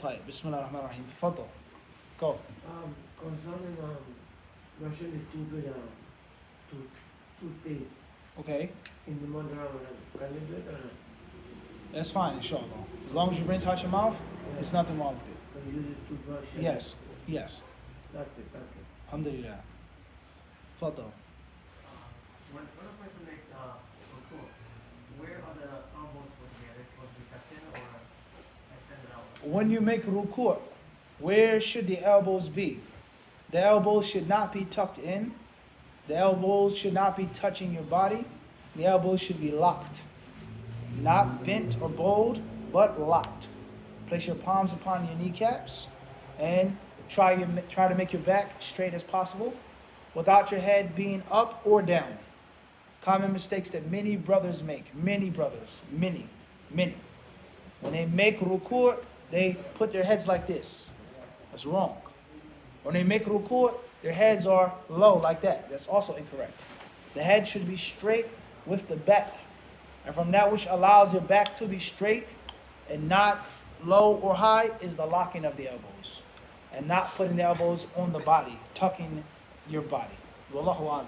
طيب بسم الله الرحمن الرحيم تفضل. Go. Concerning brushing the toothpaste Okay. in the month of Ramadan, can you do it or not? That's fine, inshallah. As long as you rinse out your mouth, there's nothing wrong with it. Can you use it to brush? Yes. Yes. That's it. Okay. Alhamdulillah. Tafadal. When a person makes ruku, where are the elbows supposed to be? Are they supposed to be tucked in or extended out? When you make ruku', where should the elbows be? The elbows should not be tucked in. The elbows should not be touching your body. The elbows should be locked. Not bent or bowed, but locked. Place your palms upon your kneecaps and try to make your back straight as possible without your head being up or down. Common mistakes that many brothers make. Many brothers. Many. When they make ruku', they put their heads like this. That's wrong. When they make ruku', their heads are low like that. That's also incorrect. The head should be straight with the back. And from that which allows your back to be straight and not low or high is the locking of the elbows. And not putting the elbows on the body, tucking your body. Wallahu alam.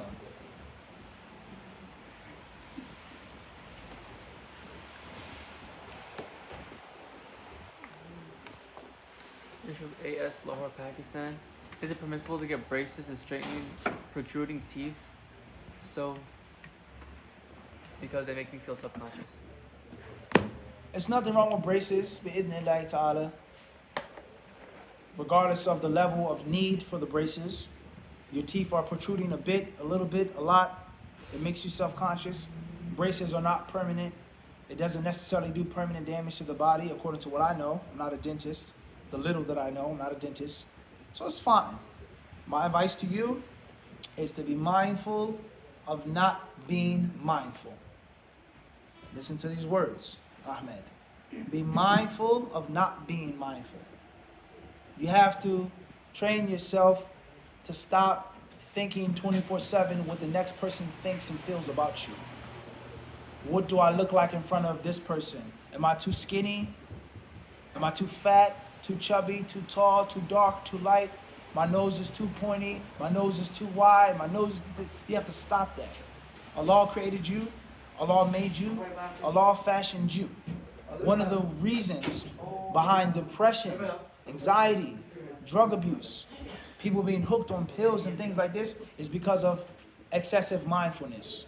Bishop A.S. Lahore, Pakistan. Is it permissible to get braces and straightening protruding teeth? So, because they make me feel subconscious. There's nothing wrong with braces, bi'idhnillahi ta'ala. Regardless of the level of need for the braces. Your teeth are protruding a bit, a little bit, a lot. It makes you self-conscious. Braces are not permanent. It doesn't necessarily do permanent damage to the body, according to what I know. I'm not a dentist. The little that I know, I'm not a dentist. So it's fine. My advice to you is to be mindful of not being mindful. Listen to these words, Ahmed. Be mindful of not being mindful. You have to train yourself to stop thinking 24/7 what the next person thinks and feels about you. What do I look like in front of this person? Am I too skinny? Am I too fat? Too chubby? Too tall? Too dark? Too light? My nose is too pointy. My nose is too wide. You have to stop that. Allah created you. Allah made you. Allah fashioned you. One of the reasons behind depression, anxiety, drug abuse, people being hooked on pills and things like this is because of excessive mindfulness.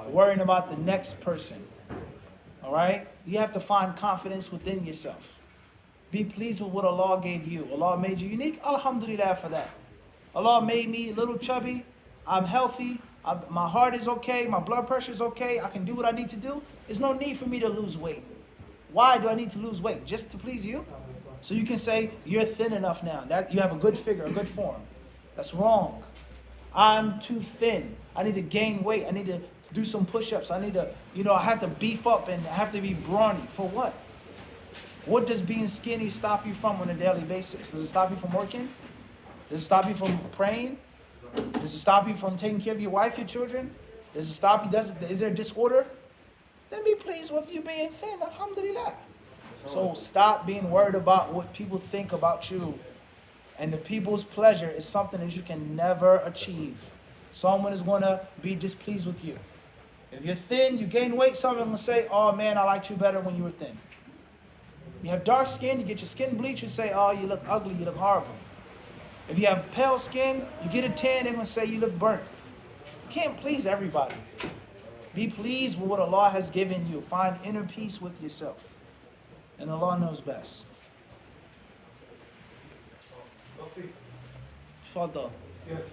Worrying about the next person. All right? You have to find confidence within yourself. Be pleased with what Allah gave you. Allah made you unique. Alhamdulillah for that. Allah made me a little chubby. I'm healthy. My heart is okay. My blood pressure is okay. I can do what I need to do. There's no need for me to lose weight. Why do I need to lose weight? Just to please you? So you can say, you're thin enough now. That you have a good figure, a good form. That's wrong. I'm too thin. I need to gain weight. I need to do some push-ups. I need to, I have to beef up and I have to be brawny. For what? What does being skinny stop you from on a daily basis? Does it stop you from working? Does it stop you from praying? Does it stop you from taking care of your wife, your children? Does it stop you? Is there disorder? Then be pleased with you being thin. Alhamdulillah. So stop being worried about what people think about you. And the people's pleasure is something that you can never achieve. Someone is going to be displeased with you. If you're thin, you gain weight, someone will say, oh man, I liked you better when you were thin. You have dark skin, you get your skin bleached, you say, oh, you look ugly, you look horrible. If you have pale skin, you get a tan, they're going to say you look burnt. You can't please everybody. Be pleased with what Allah has given you. Find inner peace with yourself. And Allah knows best. Fadal. Yes.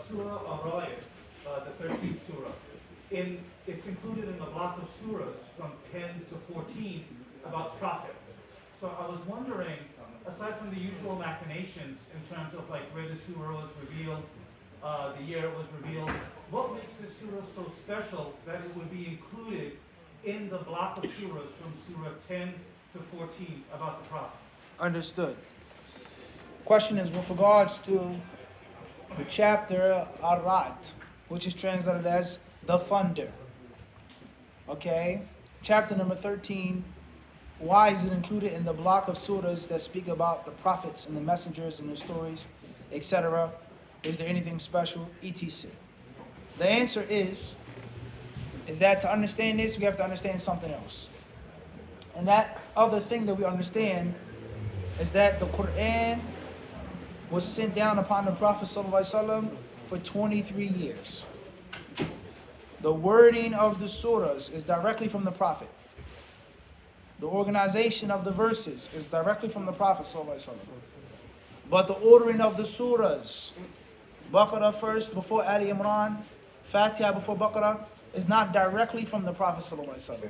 Surah Ar-Ra'd, the 13th surah, it's included in the block of surahs from 10 to 14 about prophets. So I was wondering, aside from the usual machinations in terms of like where the surah was revealed, the year it was revealed, what makes this surah so special that it would be included in the block of surahs from surah 10 to 14 about the prophets? Understood. Question is with regards to the chapter Ar-Ra'd, which is translated as the thunder. Okay? Chapter number 13 Why is it included in the block of surahs that speak about the prophets and the messengers and their stories, etc.? Is there anything special? etc. The answer is that to understand this, we have to understand something else. And that other thing that we understand is that the Quran was sent down upon the Prophet ﷺ for 23 years. The wording of the surahs is directly from the Prophet. The organization of the verses is directly from the Prophet ﷺ. But the ordering of the surahs, Baqarah first before Ali Imran, Fatiha before Baqarah, is not directly from the Prophet ﷺ.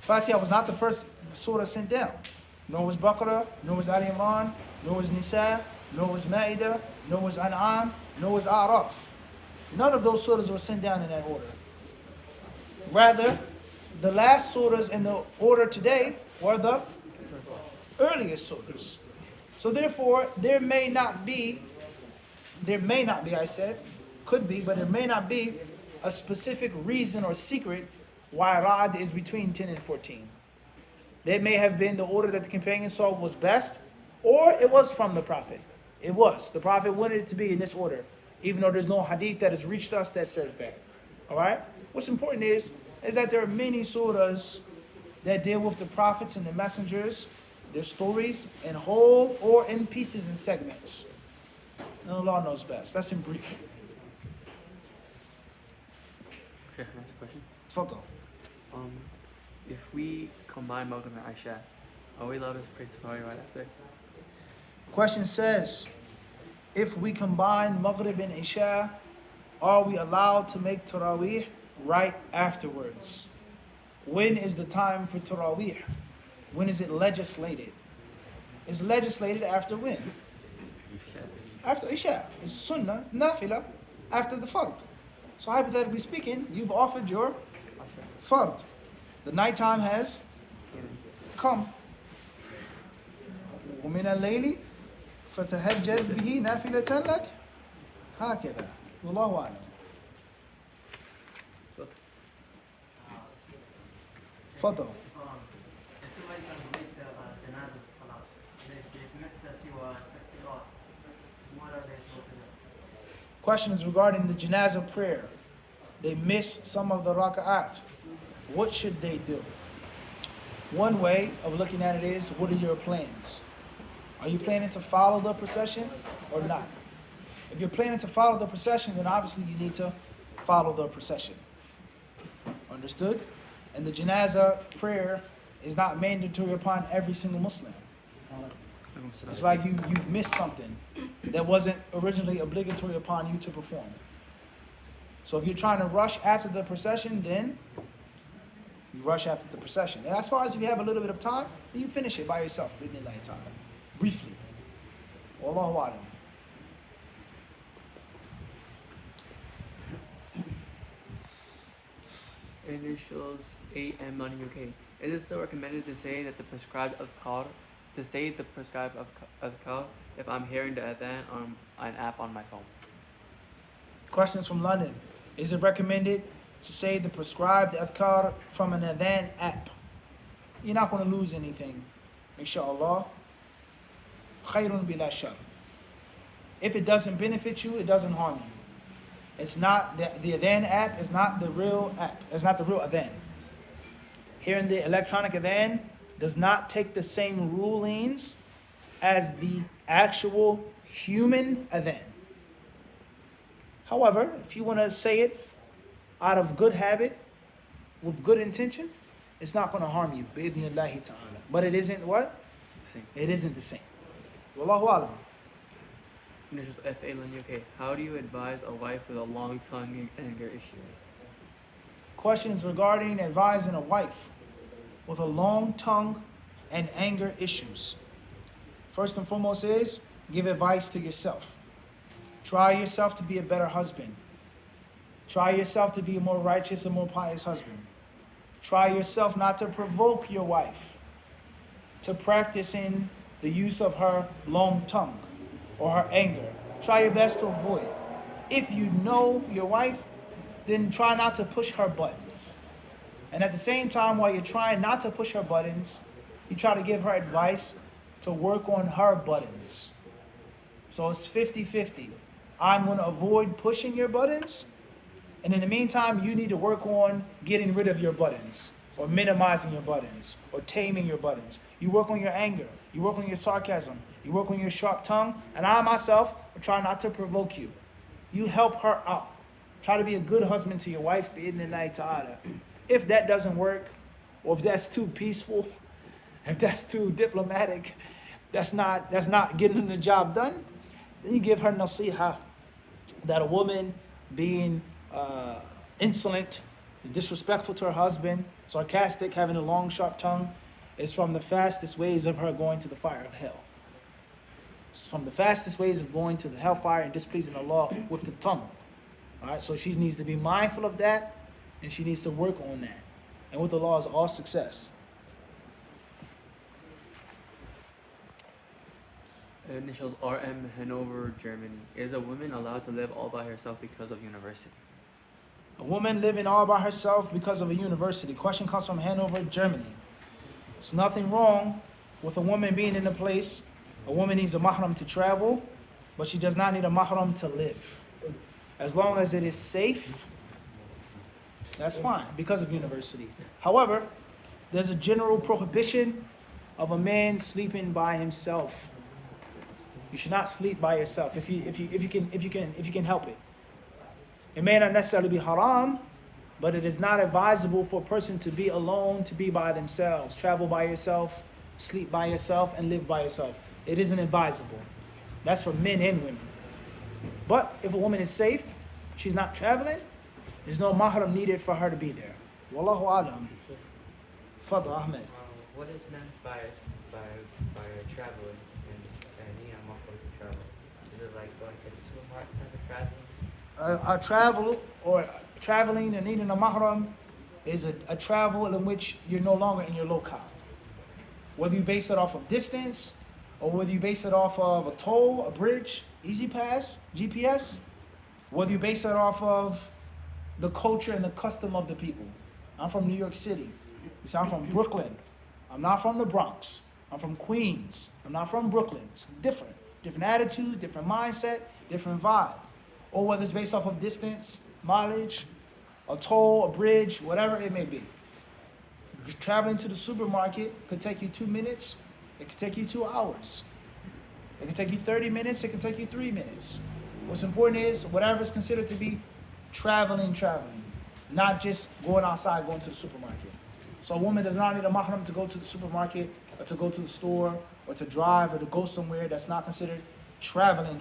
Fatiha was not the first surah sent down. Nor was Baqarah, nor was Ali Imran, nor was Nisa, nor was Ma'idah, nor was An'am, nor was A'raf. None of those surahs were sent down in that order. Rather, the last surahs in the order today were the earliest surahs. So therefore, there may not be, I said, could be, but there may not be a specific reason or secret why Ra'd is between 10 and 14. That may have been the order that the companions saw was best, or it was from the Prophet. It was. The Prophet wanted it to be in this order, even though there's no hadith that has reached us that says that. All right? What's important is that there are many surahs that deal with the prophets and the messengers, their stories, in whole or in pieces and segments. And Allah knows best. That's in brief. Okay, next question. Fadl. If we combine Maghrib and Isha, are we allowed to pray Tarawih right after? Question says, if we combine Maghrib and Isha, are we allowed to make Taraweeh right afterwards? When is the time for Taraweeh? When is it legislated? It's legislated after when? After Isha. It's Sunnah, Nafila, after the Fard. So hypothetically speaking, you've offered your Fard. The nighttime has come. ومن الليل فتهجد به نافلة لك هكذا والله أعلم. تفضل. If somebody comes late to Janazah Salah, they've missed a few takbirah, what are they supposed to do? Question is regarding the janazah prayer. They miss some of the raka'at. What should they do? One way of looking at it is, what are your plans? Are you planning to follow the procession or not? If you're planning to follow the procession, then obviously you need to follow the procession. Understood? And the janazah prayer is not mandatory upon every single Muslim. It's like you missed something that wasn't originally obligatory upon you to perform. So if you're trying to rush after the procession, then you rush after the procession. And as far as if you have a little bit of time, then you finish it by yourself, bidnillahi ta'ala. Briefly. Wallahu a'lam. Initials AM on UK. Is it still recommended to say that the prescribed adhkar, if I'm hearing the adhan on an app on my phone? Questions from London. Is it recommended to say the prescribed adhkar from an adhan app? You're not going to lose anything, inshallah. Khayrun bila shar. If it doesn't benefit you, it doesn't harm you. It's not the adhan app is not the real app. It's not the real adhan. Here in the electronic adhan does not take the same rulings as the actual human adhan. However, if you want to say it out of good habit, with good intention, it's not going to harm you. Bi'idhnillahi ta'ala. But it isn't what? It isn't the same. Wallahu alam. Initials FA in UK. How do you advise a wife with a long tongue and anger issues? Questions regarding advising a wife with a long tongue and anger issues. First and foremost is, give advice to yourself. Try yourself to be a better husband. Try yourself to be a more righteous and more pious husband. Try yourself not to provoke your wife to practice in the use of her long tongue or her anger. Try your best to avoid. If you know your wife, then try not to push her buttons. And at the same time, while you're trying not to push her buttons, you try to give her advice to work on her buttons. So it's 50-50. I'm going to avoid pushing your buttons, and in the meantime, you need to work on getting rid of your buttons, or minimizing your buttons, or taming your buttons. You work on your anger, you work on your sarcasm, you work on your sharp tongue, and I myself will try not to provoke you. You help her out. Try to be a good husband to your wife, bi'idhnillahi ta'ala. If that doesn't work, or if that's too peaceful, if that's too diplomatic, that's not getting the job done, then you give her nasiha that a woman being insolent, disrespectful to her husband, sarcastic, having a long, sharp tongue, is from the fastest ways of her going to the fire of hell. It's from the fastest ways of going to the hellfire and displeasing Allah with the tongue. All right, so she needs to be mindful of that, and she needs to work on that. And with Allah is all success. Initials RM, Hanover, Germany. Is a woman allowed to live all by herself because of university? A woman living all by herself because of a university. Question comes from Hanover, Germany. There's nothing wrong with a woman being in a place. A woman needs a mahram to travel, but she does not need a mahram to live. As long as it is safe, that's fine because of university. However, there's a general prohibition of a man sleeping by himself. You should not sleep by yourself if you can help it. It may not necessarily be haram, but it is not advisable for a person to be alone, to be by themselves. Travel by yourself, sleep by yourself, and live by yourself. It isn't advisable. That's for men and women. But if a woman is safe, she's not traveling, there's no mahram needed for her to be there. Wallahu alam. Fadl Ahmed. What is meant by traveling and need a mahram to travel? Is it like going to the supermarket type of traveling? Traveling and needing a mahram is a travel in which you're no longer in your locale. Whether you base it off of distance, or whether you base it off of a toll, a bridge, easy pass, GPS, whether you base it off of the culture and the custom of the people. I'm from New York City. You see, I'm from Brooklyn. I'm not from the Bronx. I'm from Queens. I'm not from Brooklyn. It's different. Different attitude, different mindset, different vibe. Or whether it's based off of distance, mileage, a toll, a bridge, whatever it may be. Traveling to the supermarket could take you 2 minutes. It could take you 2 hours. It could take you 30 minutes. It could take you 3 minutes. What's important is whatever is considered to be traveling, not just going outside, going to the supermarket. So a woman does not need a mahram to go to the supermarket, or to go to the store, or to drive, or to go somewhere that's not considered traveling,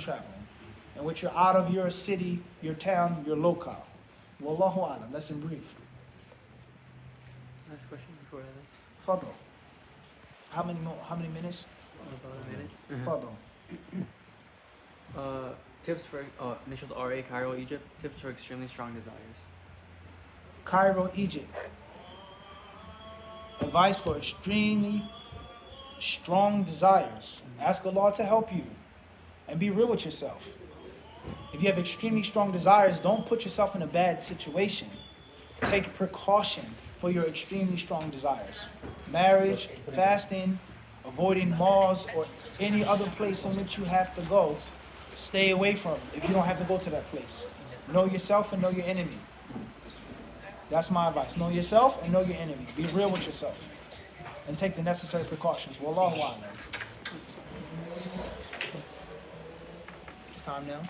in which you're out of your city, your town, your locale. Wallahu alam. That's in brief. Last question before I leave. Fadl. How many minutes? About a minute. Fadl. Tips for initials RA, Cairo, Egypt. Tips for extremely strong desires. Cairo, Egypt. Advice for extremely strong desires. Ask Allah to help you and be real with yourself. If you have extremely strong desires, don't put yourself in a bad situation. Take precaution for your extremely strong desires. Marriage, fasting, avoiding malls or any other place in which you have to go, stay away from if you don't have to go to that place. Know yourself and know your enemy. That's my advice. Know yourself and know your enemy. Be real with yourself. And take the necessary precautions. Wallahu a'lam. It's time now.